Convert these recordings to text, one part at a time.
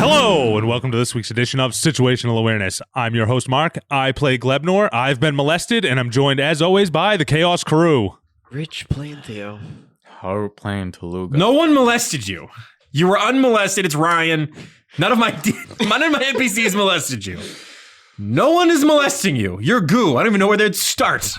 Hello, and welcome to this week's edition of Situational Awareness. I'm your host, Mark. I play Glebnor. I've been molested, and I'm joined, as always, by the Chaos Crew. Rich playing Theo. How playing Teluga. No one molested you. You were unmolested. It's Ryan. None of my NPCs molested you. No one is molesting you. You're goo. I don't even know where they'd start.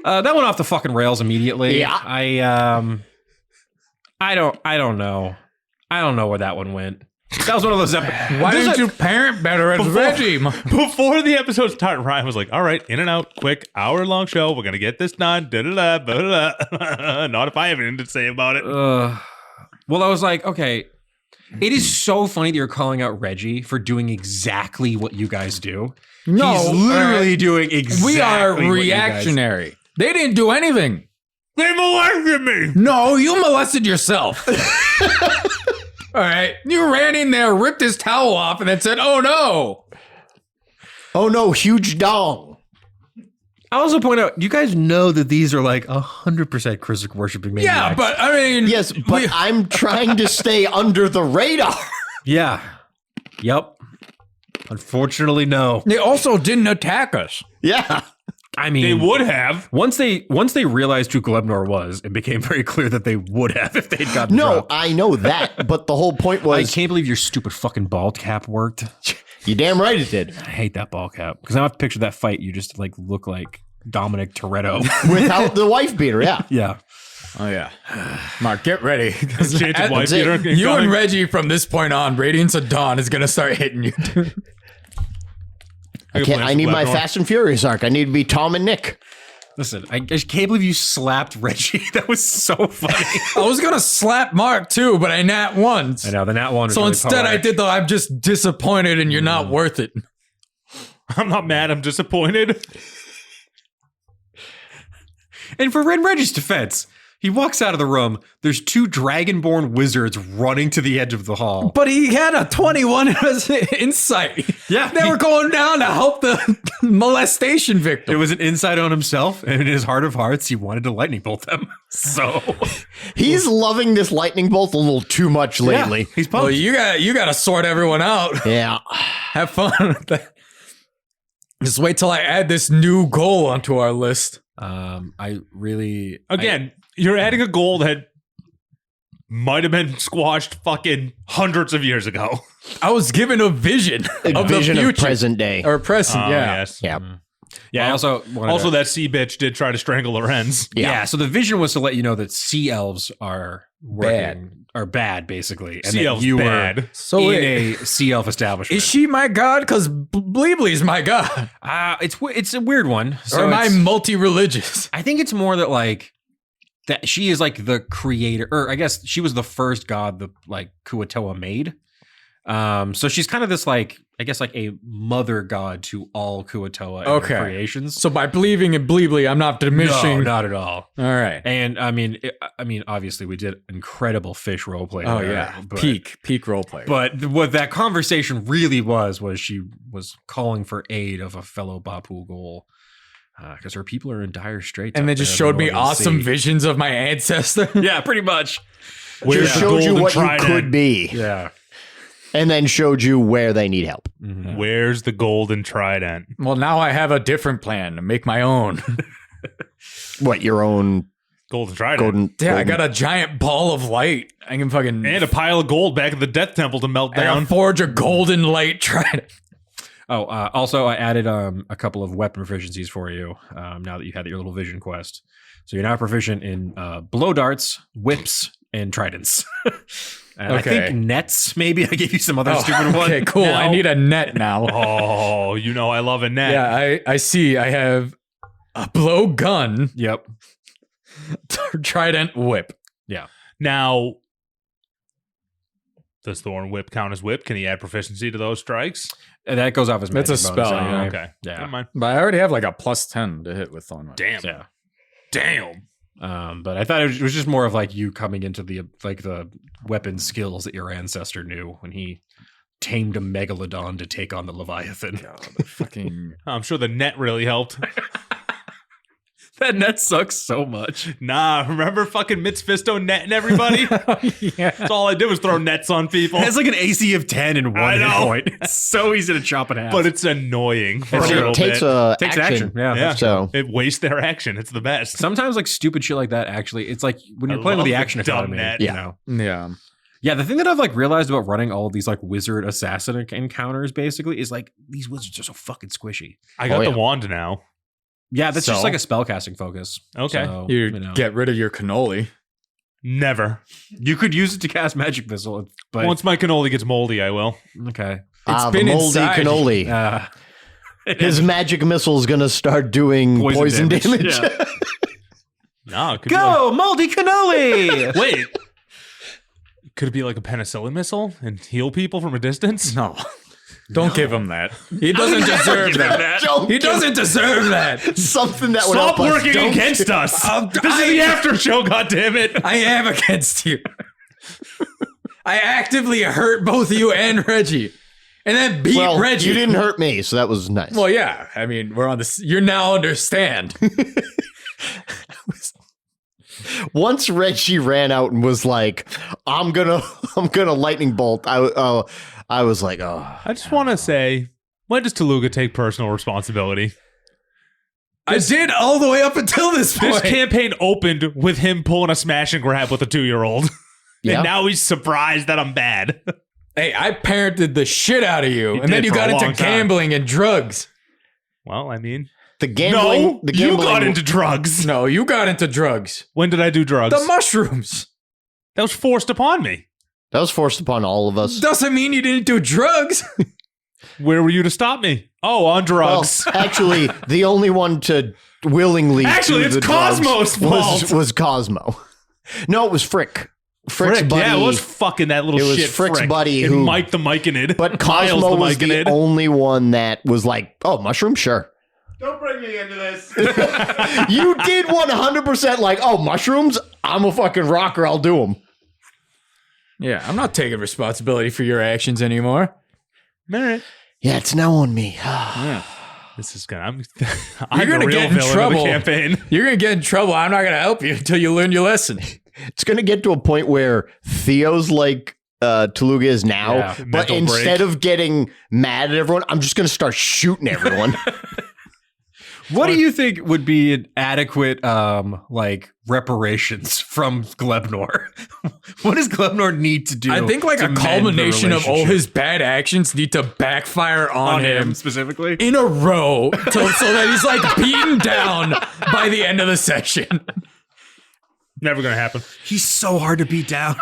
That went off the fucking rails immediately. Yeah. I don't know. I don't know where that one went. That was one of those episodes. Why didn't you parent better as Reggie? Before the episode started, Ryan was like, all right, in and out, quick, hour-long show. We're going to get this done. Da-da-da, da-da-da. Not if I have anything to say about it. Well, I was like, okay, it is so funny that you're calling out Reggie for doing exactly what you guys do. No, He's literally doing exactly we are what you guys- reactionary. They didn't do anything. They molested me. No, you molested yourself. All right. You ran in there, ripped his towel off, and then said, oh no. Oh no, huge dong. I also point out, you guys know that these are like 100% Chris worshipping maniacs. Yeah, but I mean. Yes, but I'm trying to stay under the radar. Yeah. Yep. Unfortunately, no. They also didn't attack us. Yeah. I mean, They would have. once they realized who Glebnor was, it became very clear that they would have if they'd gotten No, dropped. I know that, but the whole point I was can't believe your stupid fucking ball cap worked. you damn right it did. I hate that ball cap because I have to picture that fight. You just like look like Dominic Toretto. Without the wife beater, yeah. Yeah. Oh, yeah. Mark, get ready. Enchanted wife it. beater You incoming. and Reggie from this point on, Radiance of Dawn is going to start hitting you. I need my Fast and Furious arc. I need to be Tom and Nick. Listen, I just can't believe you slapped Reggie. That was so funny. I was going to slap Mark too, but I nat once. I know, the Nat one was So really instead I poetic. did the I'm just disappointed and you're not worth it. I'm not mad. I'm disappointed. And for Red Reggie's defense, he walks out of the room. There's two dragonborn wizards running to the edge of the hall. But he had a 21 as insight. Yeah, They were going down to help the molestation It victim. was an insight on himself, and in his heart of hearts, he wanted to lightning bolt them. So He's loving this lightning bolt a little too much lately. yeah, he's Well, pumped. you got to sort everyone out. Yeah. Have fun with that. Just wait till I add this new goal onto our list. I really Again, you're adding a goal that might have been squashed fucking hundreds of years ago. I was given a vision A of vision the of future. present day. Or present, Oh, yeah. Yes. Yeah. I also wanted Also, to- that sea bitch did try to strangle Lorenz. yeah. So the vision was to let you know that sea elves are bad, basically, and Sea that elves you bad. were So in wait, a sea elf establishment. is she my god? Because Bleebly's my god. It's a weird one. So or am I it's- multi-religious? I think it's more that like that she is like the creator, or I guess she was the first god that like Kuatoa made. So she's kind of this like, I guess like a mother god to all Kuatoa and Okay. their creations. So by believing in Bleebly, I'm not diminishing. No, not at all. All right. And I mean, obviously we did incredible fish roleplay. Oh there, yeah, but, peak role play. But what that conversation really was she was calling for aid of a fellow Bapu Ghoul because her people are in dire straits. and out they just there in showed the me Northern awesome Sea. visions of my ancestor. Yeah, pretty much. Where's Just the showed you golden what trident? you could be. Yeah. And then showed you where they need help. Mhm. Where's the golden trident? Well, now I have a different plan to make my own. What, your own Golden trident. golden... Yeah, I golden- got a giant ball of light. I can fucking And a pile of gold back at the Death Temple to melt I can down. forge a golden light trident. Oh, also I added a couple of weapon proficiencies for you now that you had your little vision quest. So you're now proficient in blow darts, whips, and tridents. And I Okay. think nets, maybe. I gave you some other stupid one. Okay, cool. I Now- need a net now. Oh, you know I love a net. Yeah, I see. I have a blow gun, Yep. trident, whip. Now, does Thorn Whip count as whip? Can he add proficiency to those strikes? And that goes off as That's a magic bonus spell, anyway. yeah. Okay. Yeah. Never mind. But I already have like a +10 to hit with Thorn Whip. Damn. Yeah. Damn. But I thought it was just more of like you coming into the weapon skills that your ancestor knew when he tamed a megalodon to take on the Leviathan. God, the fucking I'm sure the net really helped. That net sucks so much. Nah, remember fucking Mitzfisto netting everybody? Yeah. That's all I did was throw nets on people. It has like an AC of 10 and I one hit know. point. It's so easy to chop in half. But it's annoying for But a little it takes bit. Takes action. Yeah. Yeah. So It wastes their action. It's the best. Sometimes like stupid shit like that actually, it's like when you're I playing with love the the action dumb economy, net. you Yeah. know. Yeah. Yeah, the thing that I've like realized about running all of these like wizard assassin encounters basically is like these wizards are so fucking squishy. I got Oh, the yeah. wand now. Yeah, that's just So? like a spellcasting focus. Okay. So, You know. get rid of your cannoli. Never. You could use it to cast magic missile, but Once my cannoli gets moldy, I will. okay. It's the been moldy inside. cannoli. His magic missile is gonna start doing poison damage. Yeah. No, it could be Go, moldy cannoli! like, wait. Could it be like a penicillin missile and heal people from a distance? No. Don't give him that. He doesn't deserve that. Don't He doesn't deserve that. something that would Stop help us. working Don't- against us. This is the after show, goddammit. I am against you. I actively hurt both you and Reggie. And then beat Well, Reggie. you didn't hurt me, so that was nice. Well, yeah. I mean, we're on this. You now understand. Once Reggie ran out and was like, I'm gonna lightning bolt, I was like, oh. I just want to say, when does Toluga take personal responsibility? I did all the way up until this point. This campaign opened with him pulling a smash and grab with a 2-year-old. Yeah. And now he's surprised that I'm bad. Hey, I parented the shit out of you. You And then did you for got a into long time. gambling and drugs. Well, I mean, The gambling. no, the you gambling. got into drugs. No, you got into drugs. When did I do drugs? The mushrooms. That was forced upon me. That was forced upon all of us. Doesn't mean you didn't do drugs. Where were you to stop me? Oh, on Well, drugs. actually, the only one to willingly Actually, do it's the drugs Cosmo's fault. was Cosmo. No, it was Frick. Frick's Frick, buddy. yeah, it was fucking that little It was shit. Frick's Frick. buddy and who- Mike the Micanid. But Miles Cosmo was the Micanid. only one that was like, oh, mushroom? Sure. Don't bring me into this. You did 100% like, oh, mushrooms? I'm a fucking rocker. I'll do them. Yeah, I'm not taking responsibility for your actions anymore. All right. Yeah, it's now on me. This is gonna. I'm gonna the real get in villain trouble. of the campaign. You're going to get in trouble. I'm not going to help you until you learn your lesson. It's going to get to a point where Theo's like Toluga is now, Yeah, but mental instead break. of getting mad at everyone, I'm just going to start shooting everyone. What do you think would be an adequate like reparations from Glebnor? What does Glebnor need to do? I think like to a mend the culmination of all relationship? his bad actions need to backfire on him specifically. in a row so that he's like beaten down by the end of the session. Never gonna happen. He's so hard to beat down.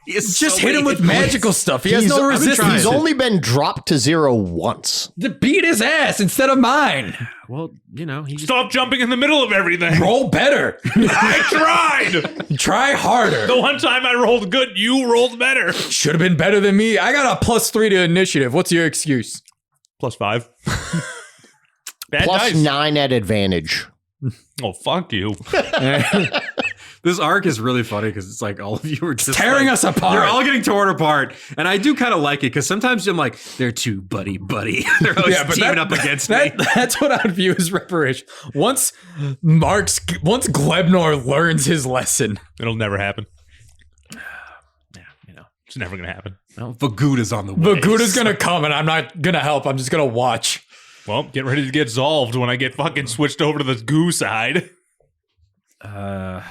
He has Just so hit him many with hit points. magical stuff. He has no I've been resistance. trying. He's only been dropped to 0 once. To beat his ass instead of mine. Well, you know, he just Stop jumping in the middle of everything. Roll better. I tried. Try harder. The one time I rolled good, you rolled better. Should have been better than me. I got a +3 to initiative. What's your excuse? +5. Bad Plus dice. 9 at advantage. Oh, fuck you. this arc is really funny because it's like all of you are just Tearing like, us apart. You're all getting torn apart, and I do kind of like it because sometimes I'm like, they're too buddy. They're always teaming up against me. That's what I view as reparation. Once Glebnor learns his lesson, It'll never happen. Yeah, you know, It's never gonna happen. well, Vaguda's on the way. Vaguda's gonna come, and I'm not gonna help. I'm just gonna watch. Well, get ready to get solved when I get fucking switched over to the goo side. I'm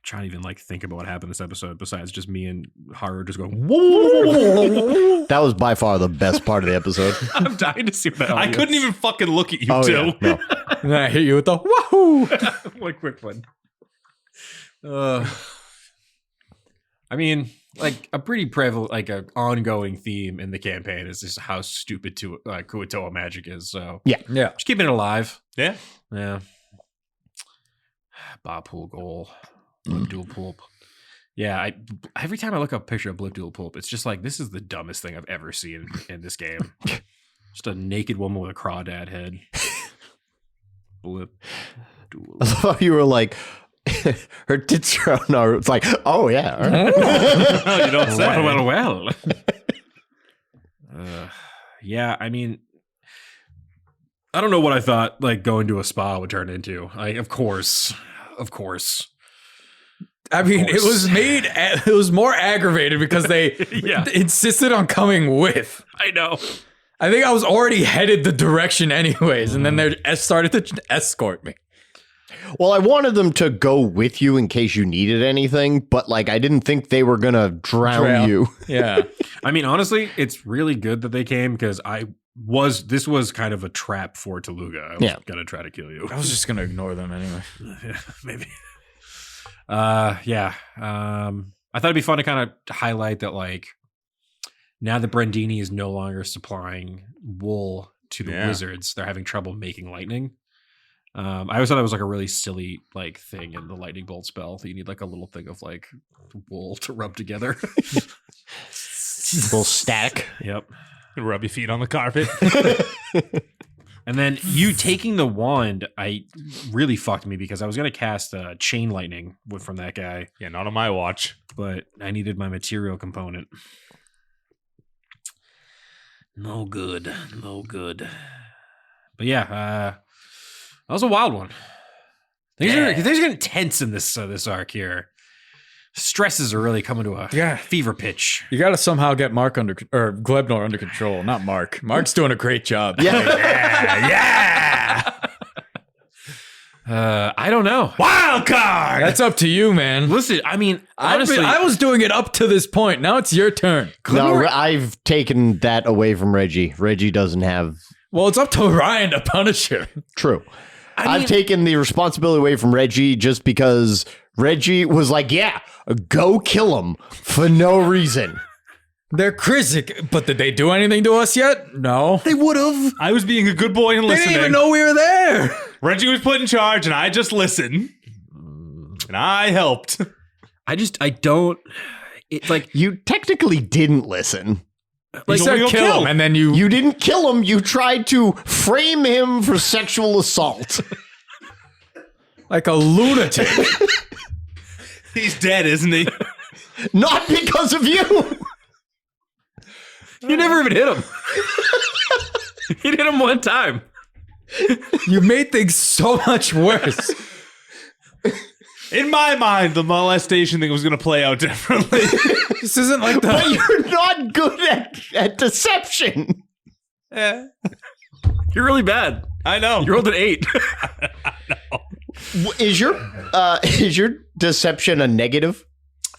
trying to even like think about what happened this episode besides just me and Haru just going. Whoa! That was by far the best part of the episode. I'm dying to see what the hell I he couldn't is. even fucking look at you Oh, two. yeah. No. And then I hit you with the wahoo. One quick one. I mean, like a pretty prevalent, like a ongoing theme in the campaign is just how stupid Kuatoa magic is. So Yeah. just keeping it alive. Yeah. Yeah. Bob Pool goal. Blip dual pulp. Yeah, every time I look up a picture of Blip dual pulp, it's just like this is the dumbest thing I've ever seen in this game. Just a naked woman with a crawdad head. Blip dual. I thought you were like, her tits are on our. It's like, oh, yeah. All right. You don't say. Well. Yeah, I mean, I don't know what I thought like going to a spa would turn into. Of course, Of course. I mean, it was more aggravated because they Yeah. insisted on coming with. I know. I think I was already headed the direction anyways, and then they started to escort me. Well, I wanted them to go with you in case you needed anything, but like I didn't think they were gonna drown you. Yeah. I mean, honestly, it's really good that they came because this was kind of a trap for Toluga. I was gonna try to kill you. I was just going to ignore them anyway. Yeah, maybe. Yeah. I thought it'd be fun to kind of highlight that, like, now that Brandini is no longer supplying wool to the wizards, they're having trouble making lightning. I always thought that was like a really silly like thing in the lightning bolt spell that you need like a little thing of like wool to rub together. Little stack. Yep. Rub your feet on the carpet. And then you taking the wand, I really fucked me because I was gonna cast chain lightning from that guy. Yeah, not on my watch. But I needed my material component. No good. But yeah, that was a wild one. Things are getting tense in this arc here. Stresses are really coming to a fever pitch. You got to somehow get Glebnor under control, not Mark. Mark's doing a great job. Yeah. I don't know. Wild card. That's up to you, man. Listen, I mean, honestly, I was doing it up to this point. Now it's your turn. No, I've taken that away from Reggie. Reggie doesn't have. Well, it's up to Ryan to punish him. True. I mean, I've taken the responsibility away from Reggie just because Reggie was like, yeah, go kill him for no reason. They're Krizik, but did they do anything to us yet? No. they would have. I was being a good boy and They listening. didn't even know we were there. Reggie was put in charge, and I just listened. And I helped. I don't. It's like You technically didn't listen. You said go kill him, and then You didn't kill him. You tried to frame him for sexual assault. like a lunatic. He's dead, isn't he? Not because of you. you never even hit him. You hit him one time. You made things so much worse. In my mind, the molestation thing was going to play out differently. This isn't like But the. you're not good at deception. Yeah. You're really bad. I know. You rolled an 8. Is your deception a negative?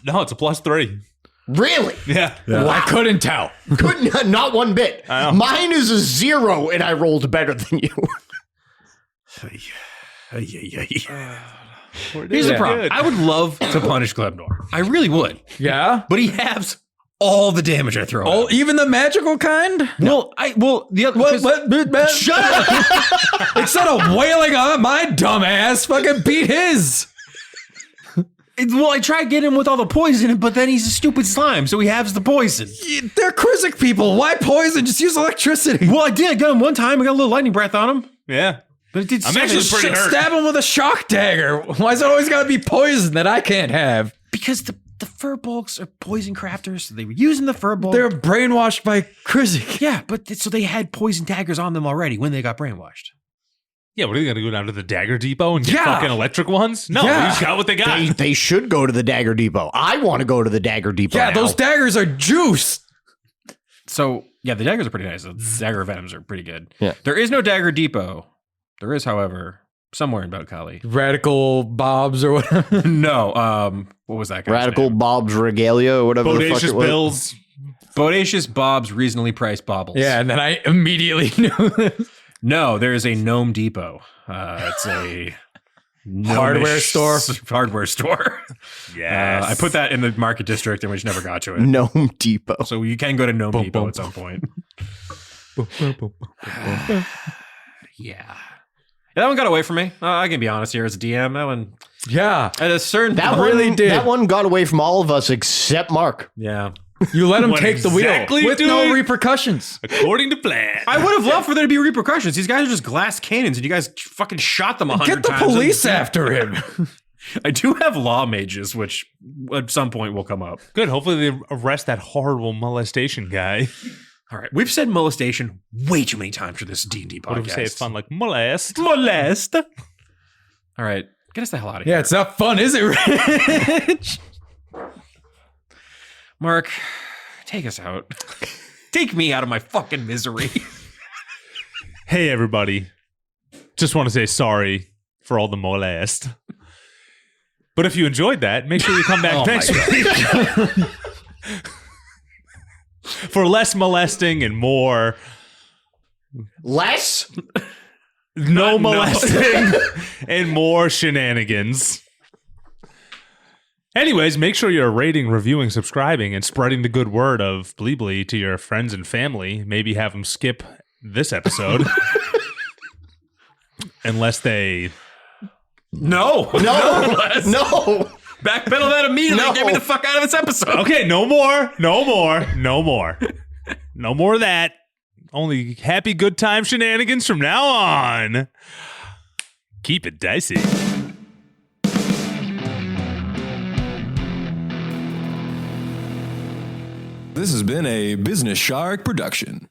No, it's a +3. Really? Yeah. Well, I couldn't tell. Couldn't, not one bit. I know. Mine is a 0, and I rolled better than you. Here's the problem. I would love to punish Glebnor. I really would. Yeah? But he halves all the damage I throw at Oh, him. even the magical kind? The other... What? Shut up! Instead of wailing on my dumb ass, fucking beat his. I tried getting him with all the poison, but then he's a stupid slime, so he halves the poison. They're Krizik people. Why poison? Just use electricity. Well, I did. I got him one time. I got a little lightning breath on him. Yeah. But it did I'm 7. actually pretty hurt. Stab him with a shock dagger. Why's it always gotta be poison that I can't have? Because the Furbolgs are poison crafters, so they were using the Furbolg. They're brainwashed by Krizik. Yeah, but so they had poison daggers on them already when they got brainwashed. Yeah, what are they going to go down to the Dagger Depot and get Yeah. fucking electric ones? No, Yeah. they just got what they got. They should go to the Dagger Depot. I want to go to the Dagger Depot. Yeah, now. those daggers are juice. So, yeah, the daggers are pretty nice. The dagger venoms are pretty good. Yeah. There is no Dagger Depot. There is, however, somewhere in Botkali. Radical Bobs or whatever. No, what was that guy's Radical name? Bob's Regalia or whatever the fuck Bodacious it was. Bills. Bodacious Bob's reasonably priced baubles. Yeah, and then I immediately knew this. No, there is a Gnome Depot. It's a Hardware store. Hardware store. Yes. I put that in the market district and we just never got to it. Gnome Depot. So you can go to Gnome Depot at some point. Yeah. That one got away from me. I can be honest here as a DM. That one, Yeah. at a certain That point, one really did. That one got away from all of us except Mark. yeah. You let him What take the exactly wheel with do no it? repercussions. According to plan. I would have loved for there to be repercussions. These guys are just glass cannons, and you guys fucking shot them 100 Get the times. police after him. I do have law mages, which at some point will come up. Good. Hopefully they arrest that horrible molestation guy. All right, we've said molestation way too many times for this D&D podcast. What do we say? It's fun like molest. Molest. All right, Get us the hell out of here. Yeah, it's not fun, is it, Rich? Mark, take us out. Take me out of my fucking misery. Hey, everybody. Just want to say sorry for all the molest. But if you enjoyed that, make sure you come back next week for less molesting and more Less? no molesting and more shenanigans. Anyways, make sure you're rating, reviewing, subscribing, and spreading the good word of Bleebly to your friends and family. Maybe have them skip this episode. Unless they... No. Backpedal that immediately. No. Get me the fuck out of this episode. Okay, no more. No more of that. Only happy good time shenanigans from now on. Keep it dicey. This has been a Business Shark production.